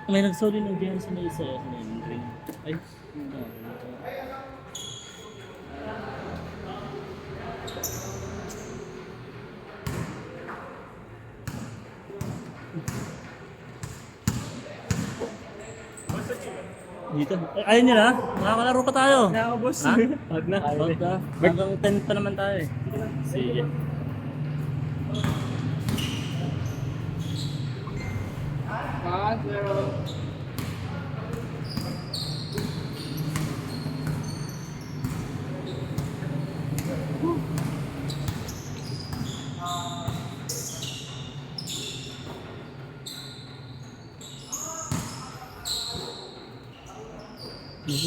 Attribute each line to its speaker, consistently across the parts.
Speaker 1: May nagsoli ng diyan sa may isa. Sa may green. Ay. Dito. Ay, ayun nyo na. Makakalaro pa tayo.
Speaker 2: Kaya boss.
Speaker 1: Ha?
Speaker 2: Wag na.
Speaker 1: Wag na. Hanggang 10 pa naman tayo eh. Sige.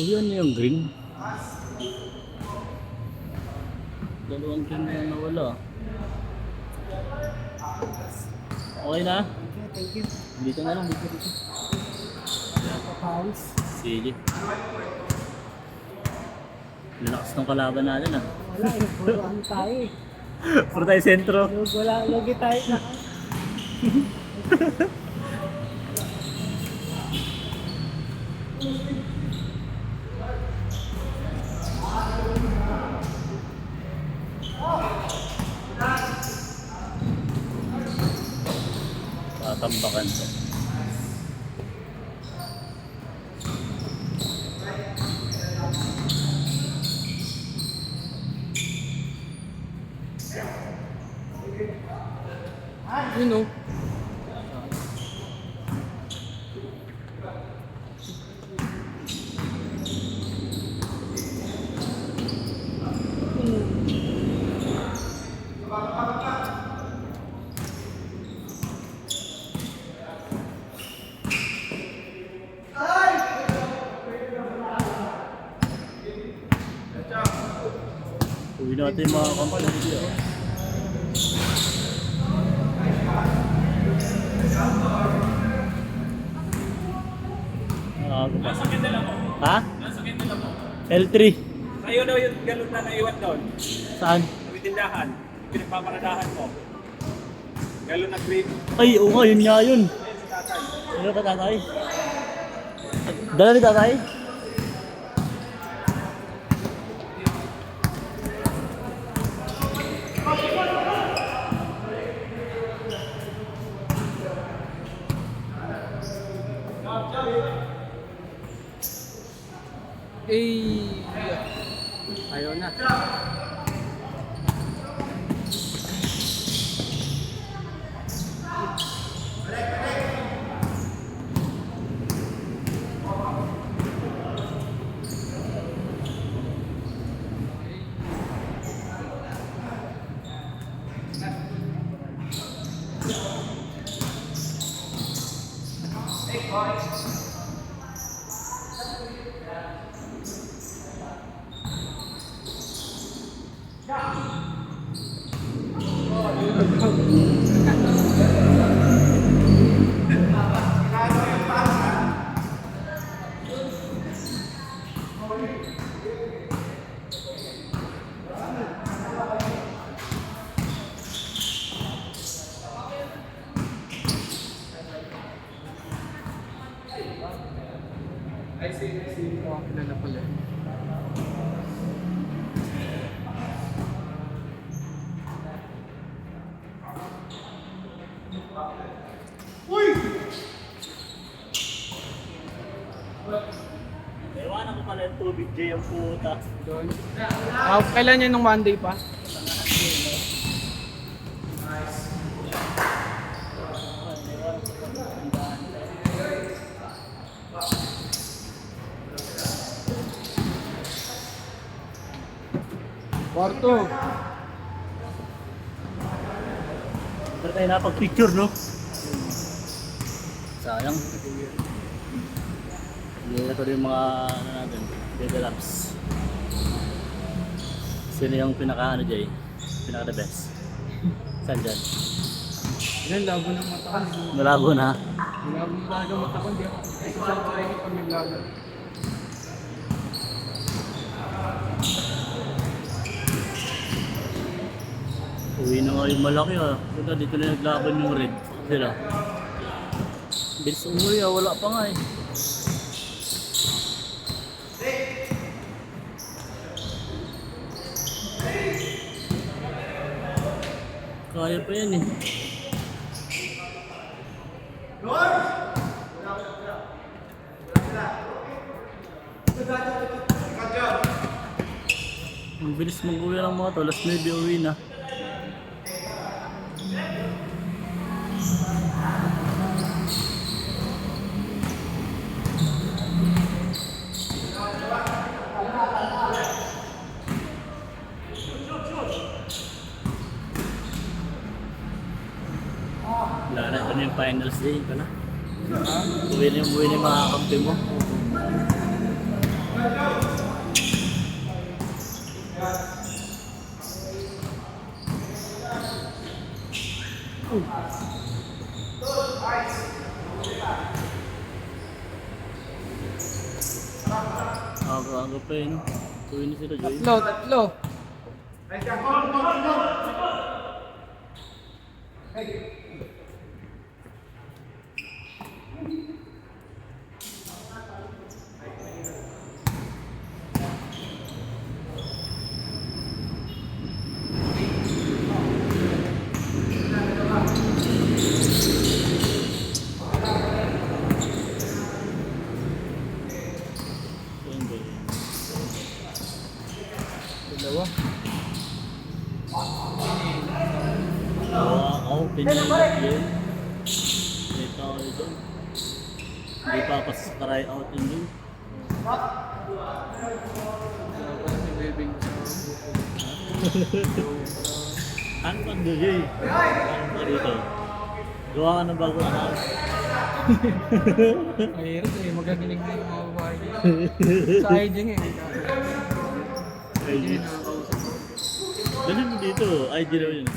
Speaker 1: Yan yung green. Dalawang green na yung nawala. Okay na?
Speaker 2: Thank you.
Speaker 1: Dito na lang. Dito.
Speaker 2: Papawis.
Speaker 1: Sige. Lalakas ng kalaban natin ah.
Speaker 2: Wala eh. Puro ano tayo eh.
Speaker 1: Puro tayo sentro.
Speaker 2: Wala. Lagi tayo na.
Speaker 1: Tatambakan to.
Speaker 2: Yun o.
Speaker 1: Uwi natin yung mga company dito. Ha? L3.
Speaker 3: Sa'yo daw yung galon na naiwan doon.
Speaker 1: Saan?
Speaker 3: Sa tindahan. Pinagpaparadahan mo. Galon na green.
Speaker 1: Ay, oo nga, yun nga yun.
Speaker 3: Si tatay.
Speaker 1: Ano ka tatay? Dala ni tatay?
Speaker 2: Ayaw na. Kilala pala.
Speaker 1: Ewan ako pala yung tubig, Jay, ang puta.
Speaker 2: Doon. Kailan yan nung Monday pa? Kwarto.
Speaker 1: Pero tayo napag-picture, no? Sayang. Hindi na ito yung mga ano natin, Dede Labs. Sino yung pinaka-ano, Jay? Pinaka-the best? Saan dyan?
Speaker 2: Yan, labo ng mata ko.
Speaker 1: Malabo na.
Speaker 2: Labo talaga mata ko. Hindi ako. Isa sa tayo pag naglaban.
Speaker 1: Uwi na nga yung malaki ah. Punta dito na naglaban yung red. Sila. Bilis umuwi ah, wala pa nga eh. Kaya pa yan eh. Ang bilis mag-uwi ng mga to, last 9 uwi na. Wala na, ito na yung finals day ko na. Uwi na yung mga kampi mo. Aga pa yun. Uwi na sila, Joy.
Speaker 2: Tatlo.
Speaker 1: Ayun, Joy.
Speaker 2: Dalawa.
Speaker 1: Ako, pinilip yun. Dito ako dyan. Hindi pa pas try out yun yun.
Speaker 2: Si Bebing
Speaker 1: Ano ba doon yun? Ano ba dito? Gawa ka ng bagong account.
Speaker 2: Mahirap eh, magagaling na yung mga babae. Sa IG nga eh. IG
Speaker 1: IG.
Speaker 2: nakakausap ko.
Speaker 1: Ganun mo dito, IG daw yun.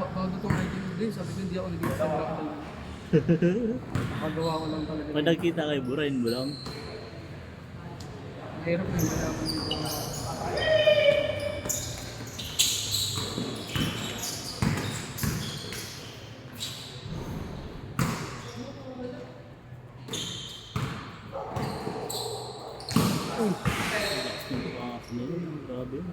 Speaker 2: Bago tong IG mo din, sabi ko hindi ako nag-instagram talaga. Nakagawa ko lang talaga.
Speaker 1: Pag nagkita kayo, burahin mo lang.
Speaker 2: Mahirap na yung malaman dito.
Speaker 1: Grabe.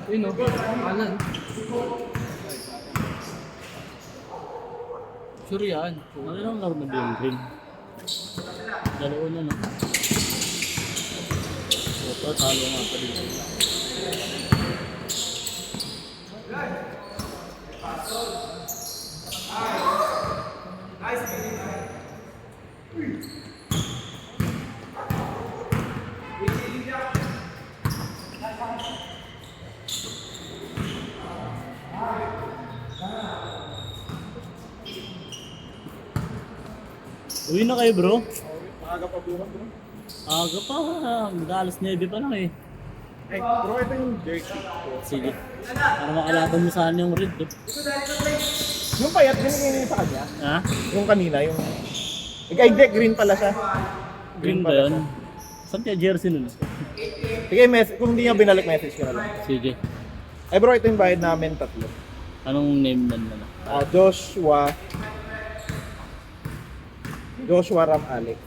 Speaker 2: Yun o, kanan. Sure yan.
Speaker 1: Ano lang laro na ba yung green? Dalawa na no? Opa, talo nga pa dito. Uwi na kayo bro?
Speaker 3: Maaga pa buwan bro.
Speaker 1: Aga pa, mag-alas 9 pa lang eh.
Speaker 3: Eh, bro, ito yung jersey ko.
Speaker 1: Sige. Para makalaban mo saan yung red eh.
Speaker 3: Yung payat, ganyan sa kanya.
Speaker 1: Ha?
Speaker 3: Yung kanina, yung... Hindi, green pala siya.
Speaker 1: Green ba yun? Saan kaya jersey nun?
Speaker 3: Sige, kung hindi niya binalik, message ko na lang.
Speaker 1: Sige.
Speaker 3: Eh bro, ito yung bayad namin, 3.
Speaker 1: Anong name nun na?
Speaker 3: Joshua Ram Alex.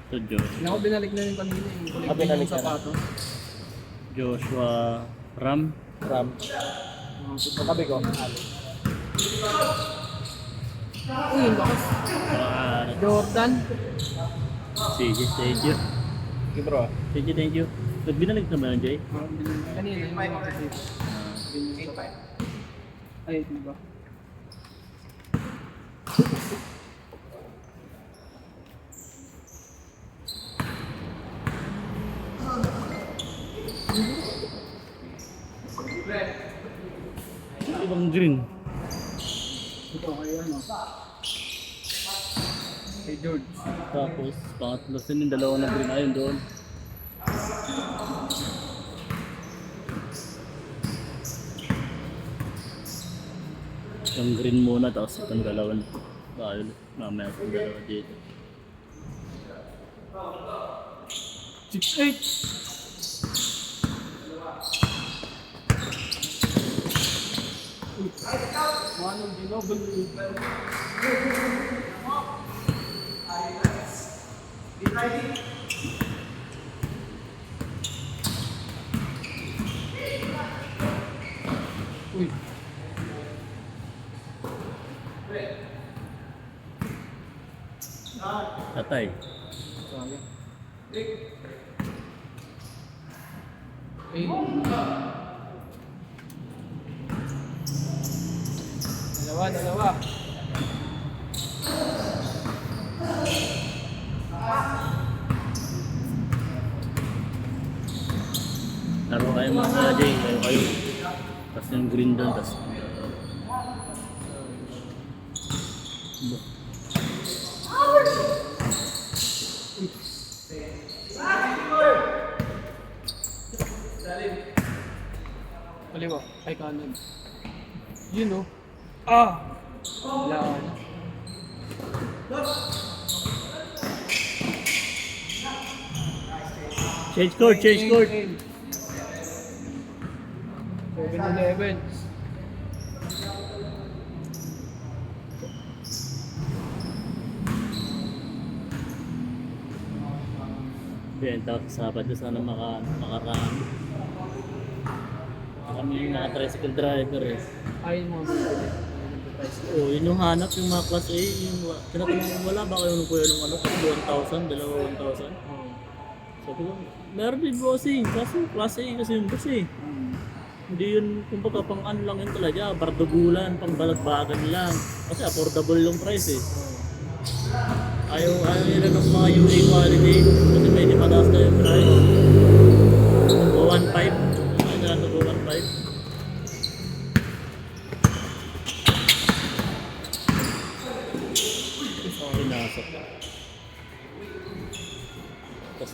Speaker 1: Ito Joshua.
Speaker 2: Hindi ako binalik na yung kanina yung
Speaker 3: Binalik
Speaker 2: yung
Speaker 3: na.
Speaker 2: sapato.
Speaker 1: Joshua Ram.
Speaker 3: Ram. Sabi ko, Alex.
Speaker 2: Uy, yung bakas. Jordan.
Speaker 1: Sige, thank you.
Speaker 3: Okay bro.
Speaker 1: Thank you, thank you. Binalik na ba yun, Jay?
Speaker 2: Kanina yung mga kapatid. Ay, diba?
Speaker 1: pang green.
Speaker 2: Ito kaya ano. Kay George.
Speaker 1: Tapos, pangatlo sin yung dalawa na green ayun doon. Yung green muna, tapos itong dalawa na. Violet. Mamaya itong dalawa dito.
Speaker 2: 6-8. Manong Ginobili. Uy.
Speaker 1: Tatay.
Speaker 2: Sayang. Eh. Dalawa.
Speaker 1: Laro kayo mga Jay, kayo. Tapos yung green doon, tapos...
Speaker 2: Kaliwa. Ay, kanan. Yun oh. Ah! Wala ka na.
Speaker 1: Change court, change court!
Speaker 2: 7-11.
Speaker 1: Yan, tapos sabat ko sana makarami. Kami yung mga tricycle driver eh.
Speaker 2: Ayun mga bibili.
Speaker 1: Oo, yun yung hanap yung mga class A. Yung tinatanong ko wala ba kayo nung kuya nung ano, 1,000, dalawa 1,000.
Speaker 2: Oo.
Speaker 1: Sabi ko, meron din bossing, kaso class A kasi yung boss eh. Hindi yun, kumbaga pang ano lang yun talaga, bardugulan, pang balagbagan lang. Kasi affordable yung price eh. Ayaw nila ng mga UA quality, kasi medyo mataas na yung price. 1.5, ay na 1.5. Pinasok. Tapos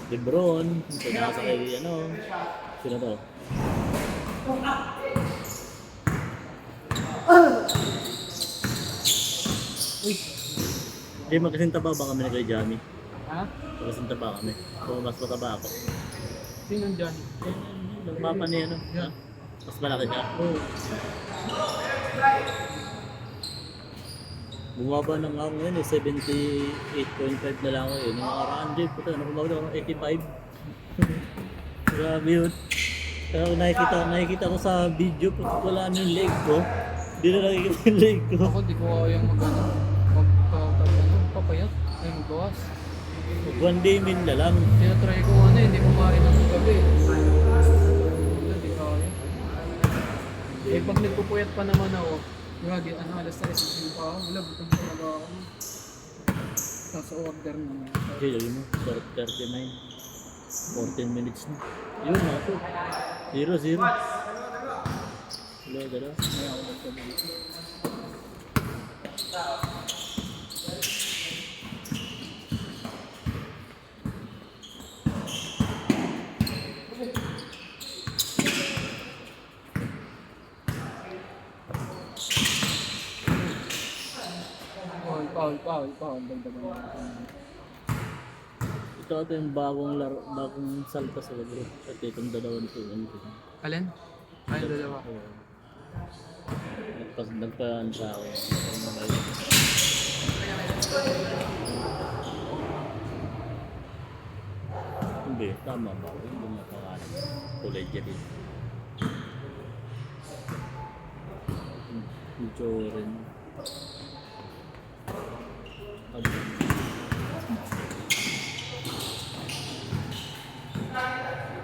Speaker 1: Lebron, nasa kay ano, sino to? Hindi magkasing taba ba kami na kay Johnny?
Speaker 2: Ha?
Speaker 1: Magkasing taba kami. O mas mataba ako.
Speaker 2: Sino dyan?
Speaker 1: Yung mapa niya ano? Ha? Mas malaki siya.
Speaker 2: Oo.
Speaker 1: Bumaba na nga ako ngayon eh, 78.5 na lang ako eh. Nung nakaraan din, puta, nakumagod ako ng 85. Grabe yun. Kaya kung nakikita ko sa video, pag wala na yung leg ko, hindi na nakikita yung leg ko.
Speaker 2: Ako di ko kayang magpapayat. Ay magbawas.
Speaker 1: One day min na lang.
Speaker 2: Tinatry ko ano hindi kumain ng gabi. Hindi kaya. Eh pag nagpupuyat pa naman ako, gagi ano alas 3 yung pa ako. Wala, butang talaga ako. Tapos order naman.
Speaker 1: Okay, lagyan mo. 39. 14 minutes na. Yun, mga to. 0-0. Dalawa.
Speaker 2: Kaya ako nagsabi. Paul. Dagdagan natin.
Speaker 1: Ito yung bagong salta sa libro. At itong dalawa nito.
Speaker 2: Alin? Ay, dalawa.
Speaker 1: Nagpaan sa ako. Hindi, tama ba? Hindi mo pangalan. Kulay dyan din. Joren.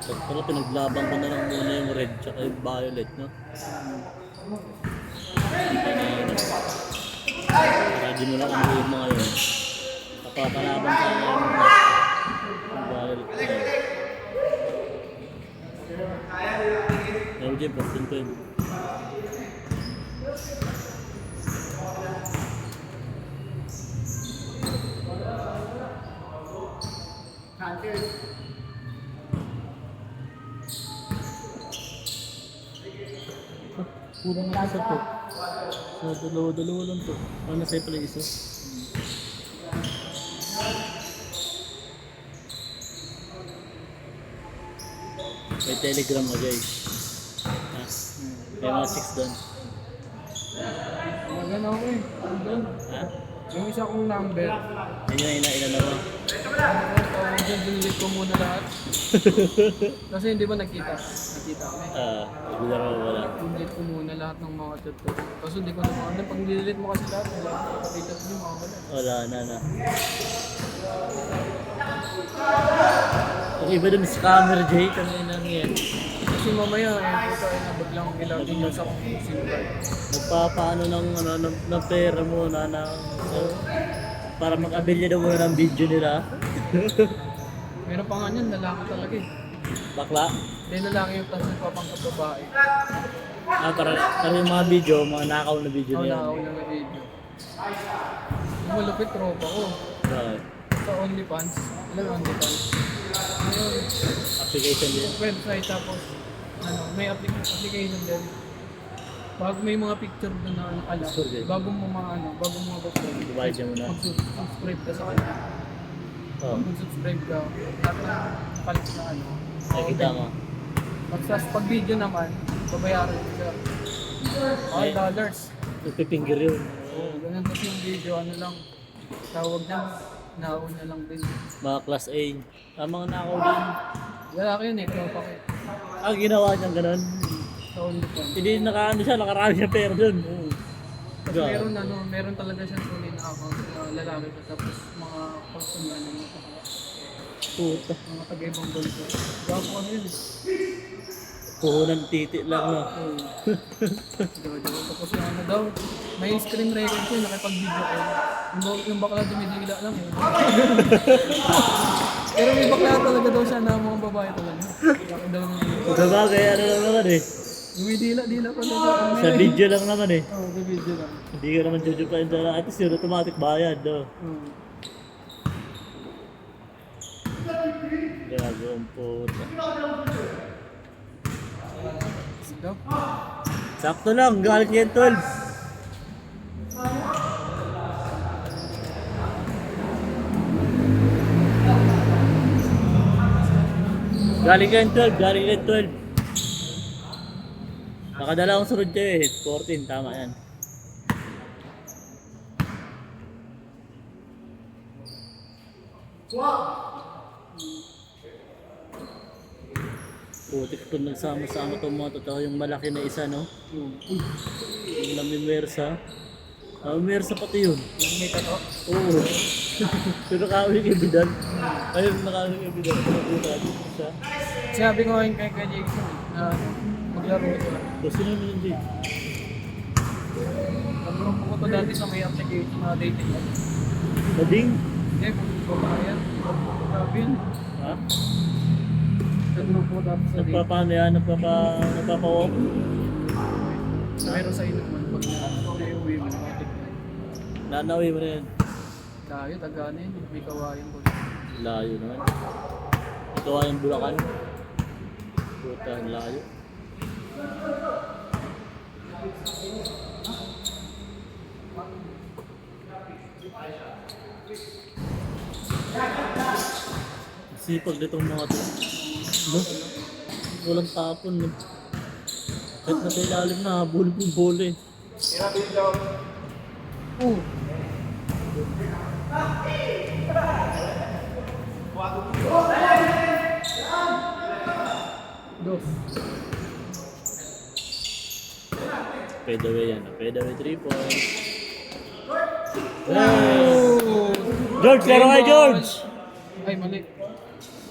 Speaker 1: Pala pinaglaban ko na lang muna yung red tsaka yung violet, no? Para di mo na kumuha yung mga yun. Napapalaban ka na yung violet. Pero dyan, pastin ko yun. Kulang na isa to. So, dalawa lang to. Ano na sa'yo pala yung isa? May telegram na guys. Ha? May mga chicks doon.
Speaker 2: Maganda ako eh. Andun.
Speaker 1: Ha?
Speaker 2: Yung isa kong number.
Speaker 1: Yan yung inalawa.
Speaker 2: Diyan, dinelete ko muna lahat. Kasi hindi ba nakita? Nakita kami.
Speaker 1: Wala.
Speaker 2: Dinelete ko muna lahat ng mga chat ko. Kaso hindi ko na ano. Pag dinelete mo kasi lahat, wala. Nakita ko yung mga wala.
Speaker 1: Wala na. Ang iba dun scammer Jay, kanina yan.
Speaker 2: Kasi mamaya puta ay nabaglang ilagin yun sa SIM card.
Speaker 1: Nagpapaano ng pera mo na para mag-abilya daw muna ng video nila.
Speaker 2: Meron pa nga niyan, lalaki talaga eh.
Speaker 1: Bakla.
Speaker 2: Hindi lalaki yung tapos nagpapangkat babae.
Speaker 1: Para yung mga video, mga nakaw na video
Speaker 2: Oo,
Speaker 1: na yan.
Speaker 2: nakaw lang na video. Yung malupit tropa ko.
Speaker 1: Right.
Speaker 2: Sa OnlyFans. Alam mo OnlyFans? Ngayon,
Speaker 1: Application din.
Speaker 2: website tapos may application din. Bago may mga picture doon na nakala, bago mo buksan,
Speaker 1: Divide niya muna.
Speaker 2: mag-subscribe ka sa kanya.
Speaker 1: Oh.
Speaker 2: Pag mag-subscribe ka, lahat ng palit na
Speaker 1: Nakikita mo.
Speaker 2: Pag video naman, babayaran mo siya. $5.
Speaker 1: Nagpipinger yun.
Speaker 2: Oo, ganun kasi yung video, ano lang, tawag niya, naon na lang din.
Speaker 1: Mga class A. Mga nakaw din.
Speaker 2: Lalaki yun eh, tropa ko.
Speaker 1: Ginawa niyang ganun.
Speaker 2: Sa OnlyFans.
Speaker 1: Hindi nakarami siya pera dun.
Speaker 2: Tapos meron talaga siyang tuloy na account na lalaki pa tapos mga customer na
Speaker 1: Puta.
Speaker 2: mga taga-ibang bansa. Gapo ano yun eh.
Speaker 1: Puhunan titi lang no.
Speaker 2: Jojo. Tapos yung ano daw, may screen record ko nakipag-video ko. Yung bakla dumidila lang eh. Pero may bakla talaga daw siya na mga babae talaga. Bakit daw
Speaker 1: Sabagay, ano lang naman eh.
Speaker 2: dumidila pa talaga.
Speaker 1: Sa video lang naman eh.
Speaker 2: Oo, sa video lang.
Speaker 1: Hindi ka naman jojo pa yun dala. At least yun, automatic bayad no. Gago ang puta.
Speaker 2: Daw.
Speaker 1: Sakto lang, galing yan 12. Galing yan 12. Nakadalawang sunod kayo eh, 14, tama yan. Putik ito nagsama-sama itong mga totoo, yung malaki na isa, no? Yung namimersa. Namimersa pati yun.
Speaker 2: Yung may tato.
Speaker 1: Oo. Pero nakawin kay Bidal. Ayun, nakawin kay Bidal. Siya.
Speaker 2: Sabi ko ngayon kay Jason na maglaro ito.
Speaker 1: So, sino naman hindi?
Speaker 2: Nagrupo ko to dati sa may application na dating app.
Speaker 1: Bading?
Speaker 2: Hindi, babayan. Grabe yun.
Speaker 1: Ha?
Speaker 2: Nagrupo ko dati sa dating.
Speaker 1: Nagpapaano yan? Nagpapawalk?
Speaker 2: Meron sa inuman pag na-uwi mo na
Speaker 1: Nanawi mo na yan.
Speaker 2: tayo, tagana yun. May kawayan ko.
Speaker 1: Layo naman. Ikaw ay yung Bulacan. Puta, ang layo. Sipag nitong mga to. No? Walang tapon. No? Kahit na sa ilalim na, bulog yung bola eh.
Speaker 2: Oo. Dos.
Speaker 1: Fade away yan. Fade away 3 points.
Speaker 2: Oh!
Speaker 1: George, laro kay George!
Speaker 2: Ay, mali.